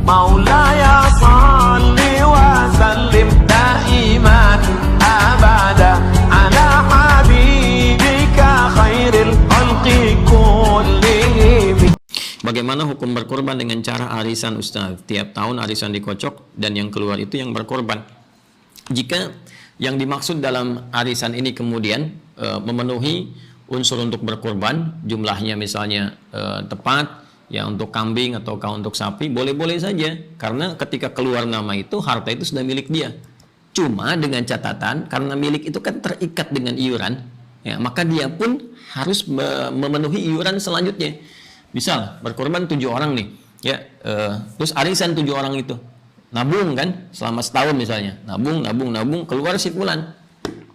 Maulaya salli wa sallim daiman abada ala habibika khairil khalqi kullihim. Bagaimana hukum berkorban dengan cara arisan, Ustaz? Tiap tahun arisan dikocok dan yang keluar itu yang berkorban. Jika yang dimaksud dalam arisan ini kemudian memenuhi unsur untuk berkorban, jumlahnya misalnya tepat, ya untuk kambing atau untuk sapi, boleh-boleh saja. Karena ketika keluar nama itu, harta itu sudah milik dia. Cuma dengan catatan, karena milik itu kan terikat dengan iuran, ya, maka dia pun harus memenuhi iuran selanjutnya. Misal berkorban 7 orang nih, ya, terus arisan 7 orang itu nabung kan selama setahun misalnya, nabung keluar si fulan,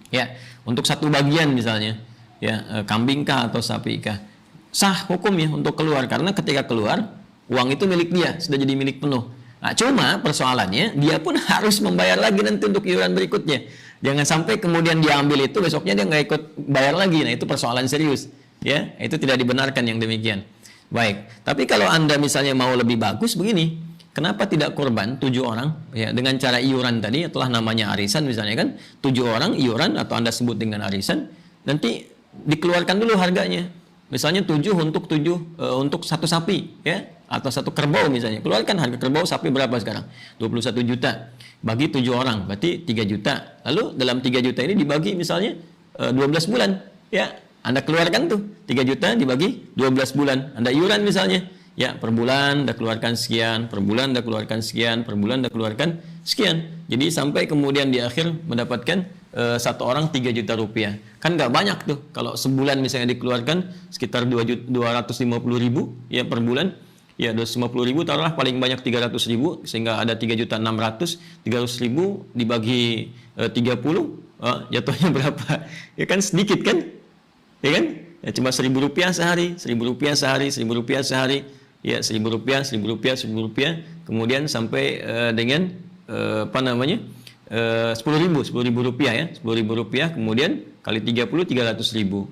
ya, untuk satu bagian misalnya, ya, kambing kah atau sapi kah, sah hukumnya untuk keluar, karena ketika keluar uang itu milik dia, sudah jadi milik penuh. Nah, cuma persoalannya dia pun harus membayar lagi nanti untuk iuran berikutnya. Jangan sampai kemudian dia ambil itu, besoknya dia nggak ikut bayar lagi. Nah, itu persoalan serius, ya, itu tidak dibenarkan yang demikian. Baik, tapi kalau Anda misalnya mau lebih bagus begini, kenapa tidak korban 7 orang, ya, dengan cara iuran tadi, telah namanya arisan misalnya kan, 7 orang iuran atau Anda sebut dengan arisan, nanti dikeluarkan dulu harganya. Misalnya 7 untuk satu sapi, ya, atau satu kerbau misalnya. Keluarkan harga kerbau sapi berapa sekarang? 21 juta. Bagi 7 orang, berarti 3 juta. Lalu dalam 3 juta ini dibagi misalnya 12 bulan, ya. Anda keluarkan tuh 3 juta dibagi 12 bulan. Anda iuran misalnya, ya, per bulan Anda keluarkan sekian, per bulan Anda keluarkan sekian, per bulan Anda keluarkan sekian. Jadi sampai kemudian di akhir mendapatkan satu orang 3 juta rupiah. Kan nggak banyak tuh. Kalau sebulan misalnya dikeluarkan sekitar 250.000, ya, per bulan, ya, 250.000, taruhlah paling banyak 300.000, sehingga ada 3.600.000, 300.000 dibagi 30, jatuhnya berapa? Ya kan sedikit kan? Ya kan? Ya, cuma 1.000 rupiah sehari, 1.000 rupiah sehari, 1.000 rupiah sehari, ya, 1.000 rupiah, 1.000 rupiah, 1.000 rupiah, kemudian sampai dengan apa namanya? 10.000 rupiah, ya, 10.000 rupiah, kemudian kali 30, 300.000,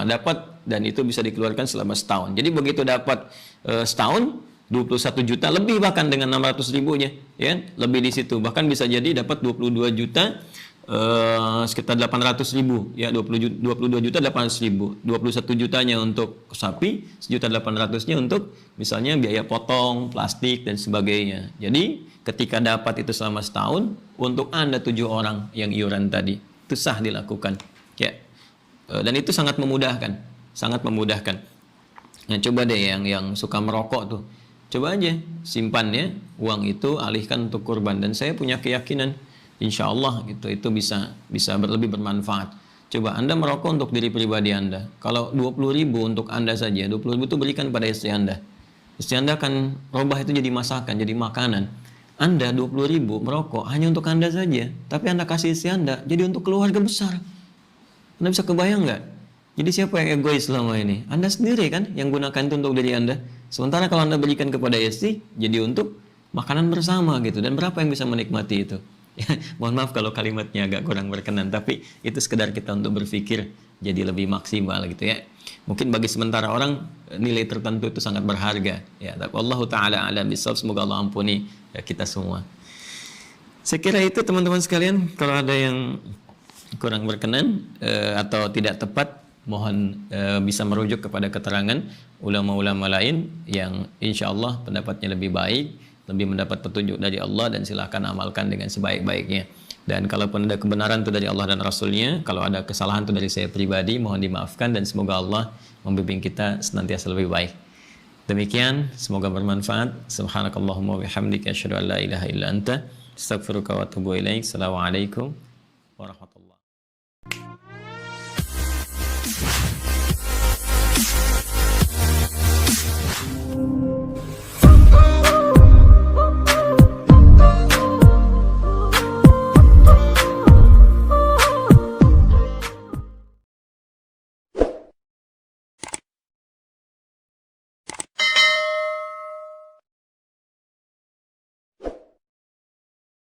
dapat, dan itu bisa dikeluarkan selama setahun. Jadi begitu dapat setahun 21 juta lebih, bahkan dengan 600.000-nya, ya, lebih di situ, bahkan bisa jadi dapat 22 juta, sekitar 800.000, ya, 22 juta 800.000, 21 jutanya untuk sapi, 1.800.000-nya untuk misalnya biaya potong, plastik dan sebagainya. Jadi ketika dapat itu selama setahun, untuk Anda 7 orang yang iuran tadi, itu sah dilakukan, ya. Dan itu sangat memudahkan, sangat memudahkan. Nah, coba deh yang suka merokok tuh, coba aja simpan, ya, uang itu alihkan untuk kurban, dan saya punya keyakinan insya Allah itu bisa lebih bermanfaat. Coba Anda merokok untuk diri pribadi Anda, kalau 20.000 untuk Anda saja, 20.000 itu berikan pada istri Anda. Istri Anda akan robah itu jadi masakan, jadi makanan. Anda 20.000 merokok hanya untuk Anda saja, tapi Anda kasih istri Anda jadi untuk keluarga besar. Anda bisa kebayang nggak? Jadi siapa yang egois selama ini? Anda sendiri kan yang gunakan itu untuk diri Anda. Sementara kalau Anda berikan kepada istri, jadi untuk makanan bersama gitu. Dan berapa yang bisa menikmati itu? Ya, mohon maaf kalau kalimatnya agak kurang berkenan, tapi itu sekedar kita untuk berpikir jadi lebih maksimal gitu, ya. Mungkin bagi sementara orang nilai tertentu itu sangat berharga, ya. Tapi Allah Ta'ala alam bisawab, semoga Allah ampuni, ya, kita semua. Saya kira itu teman-teman sekalian. Kalau ada yang kurang berkenan atau tidak tepat, mohon bisa merujuk kepada keterangan ulama-ulama lain yang insya Allah pendapatnya lebih baik, lebih mendapat petunjuk dari Allah, dan silahkan amalkan dengan sebaik-baiknya. Dan kalaupun ada kebenaran itu dari Allah dan Rasulnya, kalau ada kesalahan itu dari saya pribadi, mohon dimaafkan, dan semoga Allah membimbing kita senantiasa lebih baik. Demikian, semoga bermanfaat. Subhanakallahumma wa bihamdika asyhadu an la ilaha illa anta astaghfiruka wa atubu ilaik. Assalamualaikum warahmatullahi wabarakatuh.